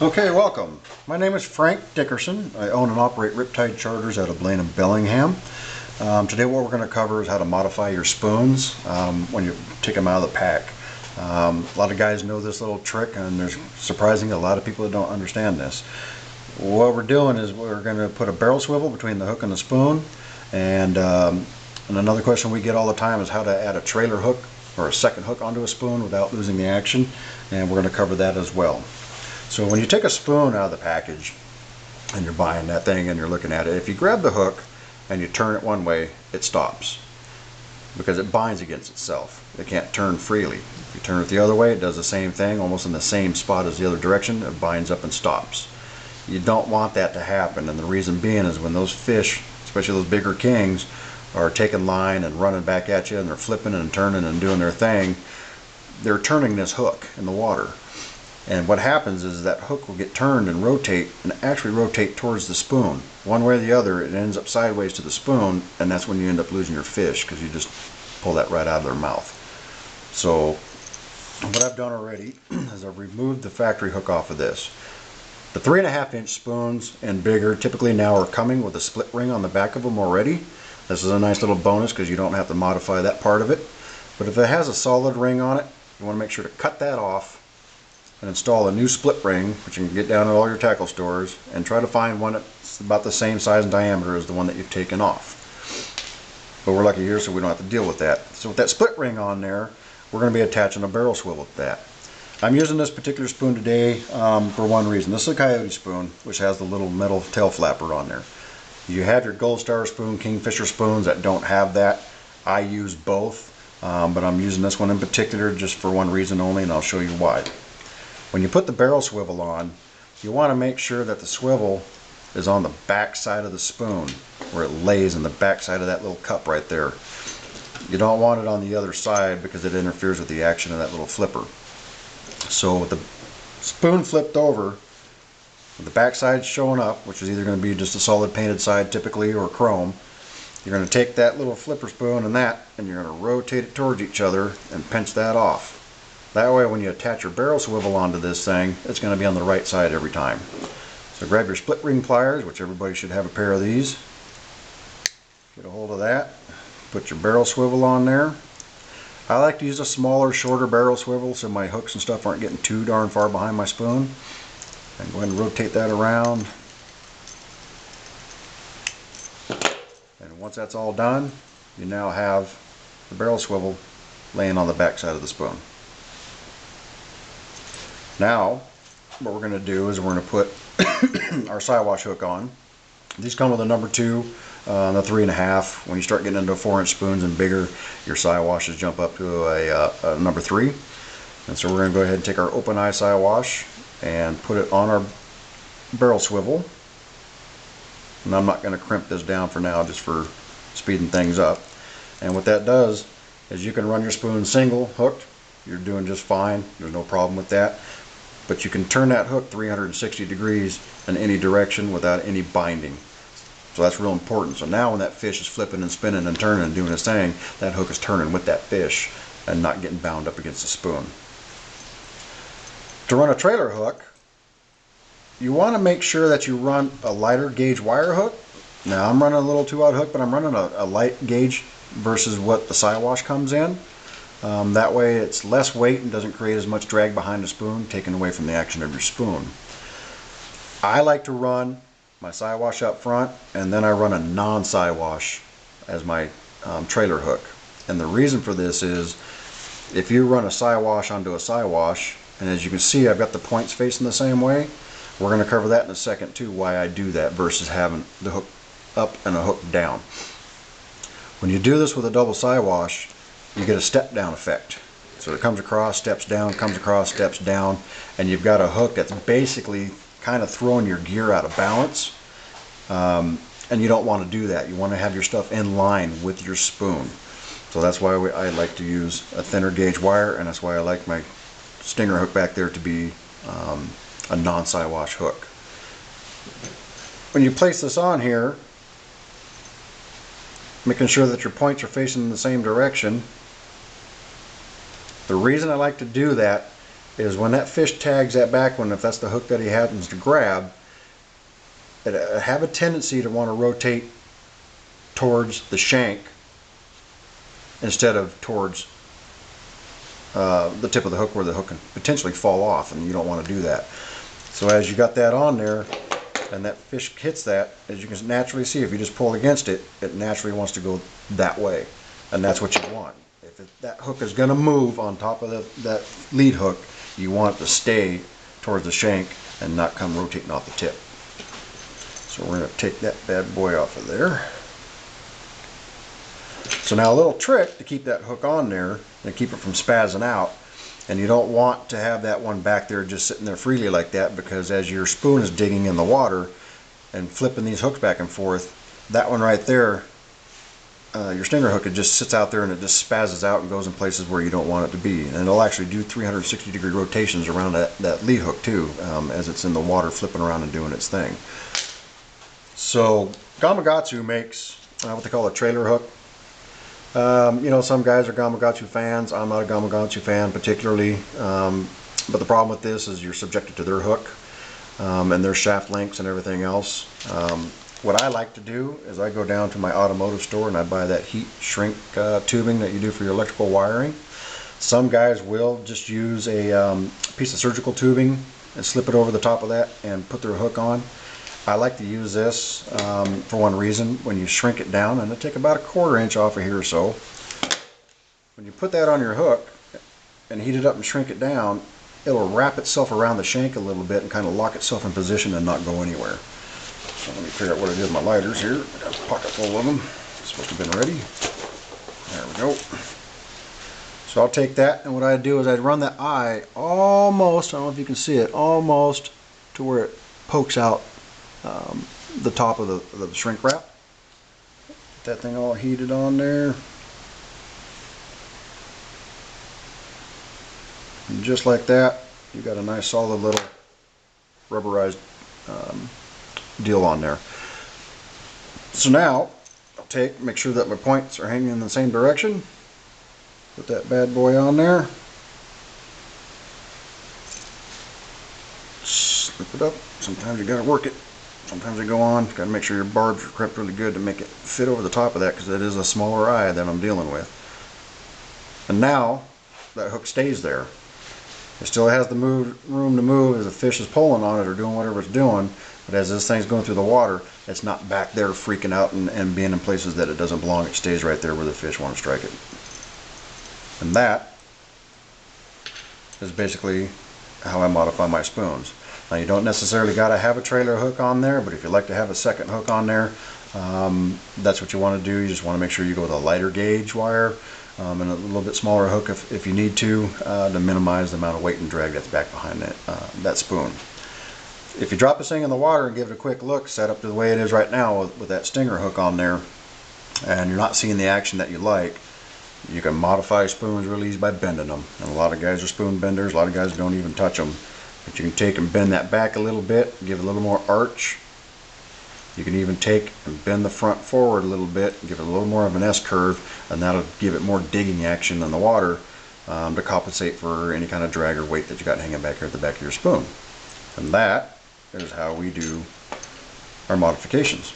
Okay, welcome. My name is Frank Dickerson. I own and operate Riptide Charters out of Blaine and Bellingham. Today what we're going to cover is how to modify your spoons when you take them out of the pack. A lot of guys know this little trick, and there's surprisingly a lot of people that don't understand this. What we're doing is we're going to put a barrel swivel between the hook and the spoon, and another question we get all the time is how to add a trailer hook or a second hook onto a spoon without losing the action, and we're going to cover that as well. So when you take a spoon out of the package and you're buying that thing and you're looking at it, if you grab the hook and you turn it one way, it stops because it binds against itself. It can't turn freely. If you turn it the other way, it does the same thing, almost in the same spot as the other direction. It binds up and stops. You don't want that to happen, and the reason being is when those fish, especially those bigger kings, are taking line and running back at you and they're flipping and turning and doing their thing, they're turning this hook in the water. And what happens is that hook will get turned and rotate, and actually rotate towards the spoon. One way or the other, it ends up sideways to the spoon, and that's when you end up losing your fish, because you just pull that right out of their mouth. So what I've done already is I've removed the factory hook off of this. The 3.5-inch spoons and bigger typically now are coming with a split ring on the back of them already. This is a nice little bonus because you don't have to modify that part of it. But if it has a solid ring on it, you want to make sure to cut that off and install a new split ring, which you can get down at all your tackle stores, and try to find one that's about the same size and diameter as the one that you've taken off. But we're lucky here, so we don't have to deal with that. So with that split ring on there, we're going to be attaching a barrel swivel to that. I'm using this particular spoon today for one reason. This is a Coyote spoon, which has the little metal tail flapper on there. You have your Gold Star spoon, Kingfisher spoons that don't have that. I use both, but I'm using this one in particular just for one reason only, and I'll show you why. When you put the barrel swivel on, you want to make sure that the swivel is on the back side of the spoon, where it lays in the back side of that little cup right there. You don't want it on the other side because it interferes with the action of that little flipper. So with the spoon flipped over, with the back side showing up, which is either going to be just a solid painted side typically or chrome, you're going to take that little flipper spoon and you're going to rotate it towards each other and pinch that off. That way when you attach your barrel swivel onto this thing, it's going to be on the right side every time. So grab your split ring pliers, which everybody should have a pair of these. Get a hold of that. Put your barrel swivel on there. I like to use a smaller, shorter barrel swivel so my hooks and stuff aren't getting too darn far behind my spoon. And go ahead and rotate that around. And once that's all done, you now have the barrel swivel laying on the back side of the spoon. Now, what we're going to do is we're going to put our Siwash hook on. These come with a number 2, the 3.5. When you start getting into 4-inch spoons and bigger, your Siwashes jump up to a number 3. And so we're going to go ahead and take our open eye Siwash and put it on our barrel swivel. And I'm not going to crimp this down for now, just for speeding things up. And what that does is you can run your spoon single hooked. You're doing just fine. There's no problem with that. But you can turn that hook 360 degrees in any direction without any binding. So that's real important. So now when that fish is flipping and spinning and turning and doing its thing, that hook is turning with that fish and not getting bound up against the spoon. To run a trailer hook, you want to make sure that you run a lighter gauge wire hook. Now I'm running a little 2/0 hook, but I'm running a light gauge versus what the Siwash comes in. That way it's less weight and doesn't create as much drag behind the spoon, taking away from the action of your spoon. I like to run my Siwash up front, and then I run a non-Siwash as my trailer hook. And the reason for this is, if you run a Siwash onto a Siwash, and as you can see I've got the points facing the same way, we're going to cover that in a second too, why I do that versus having the hook up and a hook down. When you do this with a double Siwash, you get a step down effect. So it comes across, steps down, comes across, steps down, and you've got a hook that's basically kind of throwing your gear out of balance. And you don't want to do that. You want to have your stuff in line with your spoon. So that's why I like to use a thinner gauge wire, and that's why I like my stinger hook back there to be a non-Siwash hook. When you place this on here, making sure that your points are facing in the same direction. The reason I like to do that is when that fish tags that back one, if that's the hook that he happens to grab, it have a tendency to want to rotate towards the shank instead of towards the tip of the hook, where the hook can potentially fall off, and you don't want to do that. So as you got that on there and that fish hits that, as you can naturally see, if you just pull against it, it naturally wants to go that way, and that's what you want. If that hook is going to move on top of that lead hook, you want it to stay towards the shank and not come rotating off the tip. So we're going to take that bad boy off of there. So now a little trick to keep that hook on there and keep it from spazzing out, and you don't want to have that one back there just sitting there freely like that, because as your spoon is digging in the water and flipping these hooks back and forth, that one right there, your stinger hook, it just sits out there and it just spazzes out and goes in places where you don't want it to be. And it'll actually do 360-degree rotations around that lead hook too, as it's in the water flipping around and doing its thing. So Gamakatsu makes what they call a trailer hook. You know, some guys are Gamakatsu fans. I'm not a Gamakatsu fan particularly, but the problem with this is you're subjected to their hook and their shaft lengths and everything else. What I like to do is I go down to my automotive store and I buy that heat shrink tubing that you do for your electrical wiring. Some guys will just use a piece of surgical tubing and slip it over the top of that and put their hook on. I like to use this for one reason. When you shrink it down, and it'll take about 1/4 inch off of here or so, when you put that on your hook and heat it up and shrink it down, it'll wrap itself around the shank a little bit and kind of lock itself in position and not go anywhere. So let me figure out what I did with my lighters here. I got a pocket full of them. It's supposed to have been ready. There we go. So I'll take that, and what I'd do is I'd run that eye almost, I don't know if you can see it, almost to where it pokes out the top of the shrink wrap. Get that thing all heated on there. And just like that, you got a nice solid little rubberized deal on there. So now I'll make sure that my points are hanging in the same direction. Put that bad boy on there. Slip it up. Sometimes you gotta work it. Sometimes they go on. Got to make sure your barbs are crept really good to make it fit over the top of that, because it is a smaller eye that I'm dealing with. And now that hook stays there. It still has the room to move as the fish is pulling on it or doing whatever it's doing, but as this thing's going through the water, it's not back there freaking out and being in places that it doesn't belong. It stays right there where the fish want to strike it. And that is basically how I modify my spoons. Now you don't necessarily got to have a trailer hook on there, but if you like to have a second hook on there, that's what you want to do. You just want to make sure you go with a lighter gauge wire and a little bit smaller hook if you need to minimize the amount of weight and drag that's back behind that spoon. If you drop this thing in the water and give it a quick look, set up to the way it is right now with that stinger hook on there, and you're not seeing the action that you like, you can modify spoons really easy by bending them. And a lot of guys are spoon benders. A lot of guys don't even touch them. But you can take and bend that back a little bit, give it a little more arch. You can even take and bend the front forward a little bit, give it a little more of an S-curve, and that'll give it more digging action in the water to compensate for any kind of drag or weight that you got hanging back here at the back of your spoon. And that is how we do our modifications.